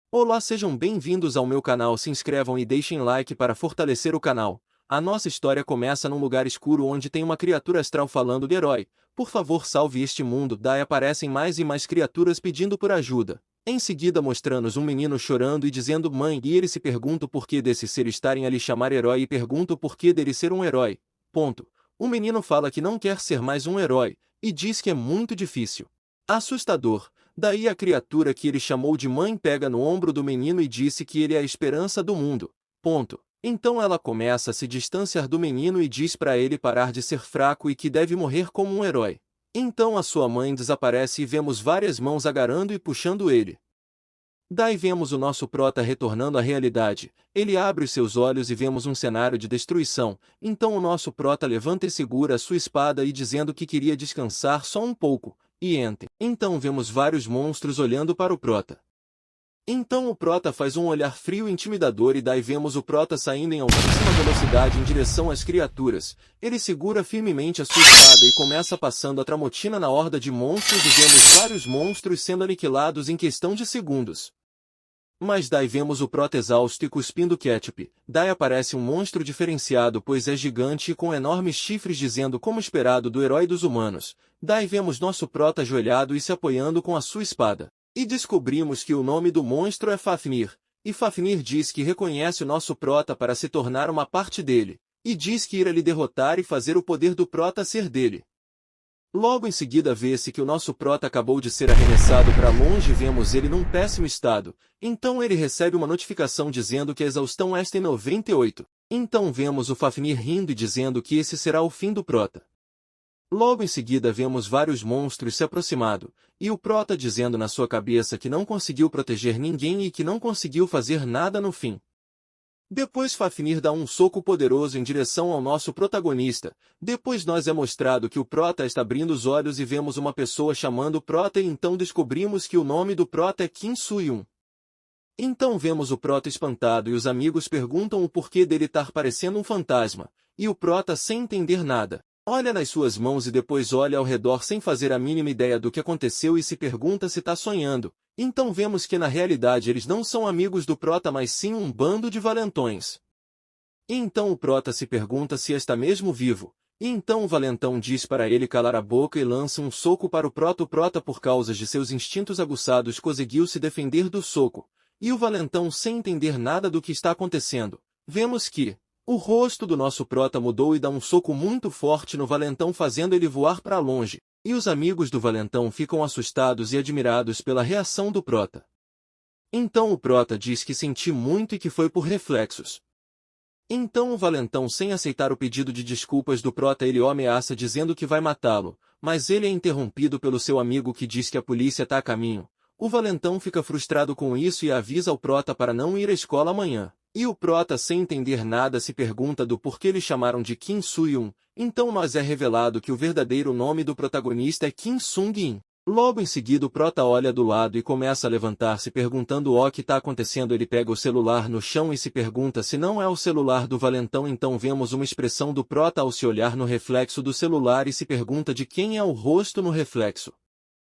Olá, sejam bem-vindos ao meu canal. Se inscrevam e deixem like para fortalecer o canal. A nossa história começa num lugar escuro onde tem uma criatura astral falando de herói. Por favor, salve este mundo. Daí aparecem mais e mais criaturas pedindo por ajuda. Em seguida mostramos um menino chorando e dizendo mãe, e ele se pergunta o porquê desse ser estarem ali chamar herói e pergunta o porquê dele ser um herói. Ponto. O menino fala que não quer ser mais um herói, e diz que é muito difícil. Assustador. Daí a criatura que ele chamou de mãe pega no ombro do menino e disse que ele é a esperança do mundo. Ponto. Então ela começa a se distanciar do menino e diz para ele parar de ser fraco e que deve morrer como um herói. Então a sua mãe desaparece e vemos várias mãos agarrando e puxando ele. Daí vemos o nosso prota retornando à realidade. Ele abre os seus olhos e vemos um cenário de destruição. Então o nosso prota levanta e segura a sua espada e dizendo que queria descansar só um pouco. E ente. Então vemos vários monstros olhando para o prota. Então o prota faz um olhar frio e intimidador e daí vemos o prota saindo em altíssima velocidade em direção às criaturas. Ele segura firmemente a sua espada e começa passando a tramotina na horda de monstros e vemos vários monstros sendo aniquilados em questão de segundos. Mas daí vemos o prota exausto e cuspindo ketchup. Daí aparece um monstro diferenciado pois é gigante e com enormes chifres dizendo como esperado do herói dos humanos. Daí vemos nosso prota ajoelhado e se apoiando com a sua espada. E descobrimos que o nome do monstro é Fafnir. E Fafnir diz que reconhece o nosso prota para se tornar uma parte dele. E diz que irá lhe derrotar e fazer o poder do prota ser dele. Logo em seguida vê-se que o nosso prota acabou de ser arremessado para longe e vemos ele num péssimo estado. Então ele recebe uma notificação dizendo que a exaustão está em 98. Então vemos o Fafnir rindo e dizendo que esse será o fim do prota. Logo em seguida vemos vários monstros se aproximando, e o prota dizendo na sua cabeça que não conseguiu proteger ninguém e que não conseguiu fazer nada no fim. Depois Fafnir dá um soco poderoso em direção ao nosso protagonista. Depois nós é mostrado que o prota está abrindo os olhos e vemos uma pessoa chamando o prota e então descobrimos que o nome do prota é Kim Soo-yoon. Então vemos o prota espantado e os amigos perguntam o porquê dele estar parecendo um fantasma, e o prota sem entender nada. Olha nas suas mãos e depois olha ao redor sem fazer a mínima ideia do que aconteceu e se pergunta se está sonhando. Então vemos que na realidade eles não são amigos do prota mas sim um bando de valentões. E então o prota se pergunta se está mesmo vivo. E então o valentão diz para ele calar a boca e lança um soco para o prota. O prota por causa de seus instintos aguçados conseguiu se defender do soco. E o valentão sem entender nada do que está acontecendo. Vemos que o rosto do nosso prota mudou e dá um soco muito forte no valentão fazendo ele voar para longe, e os amigos do valentão ficam assustados e admirados pela reação do prota. Então o prota diz que sentiu muito e que foi por reflexos. Então o valentão sem aceitar o pedido de desculpas do prota ele o ameaça dizendo que vai matá-lo, mas ele é interrompido pelo seu amigo que diz que a polícia está a caminho. O valentão fica frustrado com isso e avisa ao prota para não ir à escola amanhã. E o prota sem entender nada se pergunta do porquê lhe chamaram de Kim Soo-yoon. Então nós é revelado que o verdadeiro nome do protagonista é Kim Sung-in. Logo em seguida o prota olha do lado e começa a levantar-se perguntando o que está acontecendo. Ele pega o celular no chão e se pergunta se não é o celular do valentão. Então vemos uma expressão do prota ao se olhar no reflexo do celular e se pergunta de quem é o rosto no reflexo.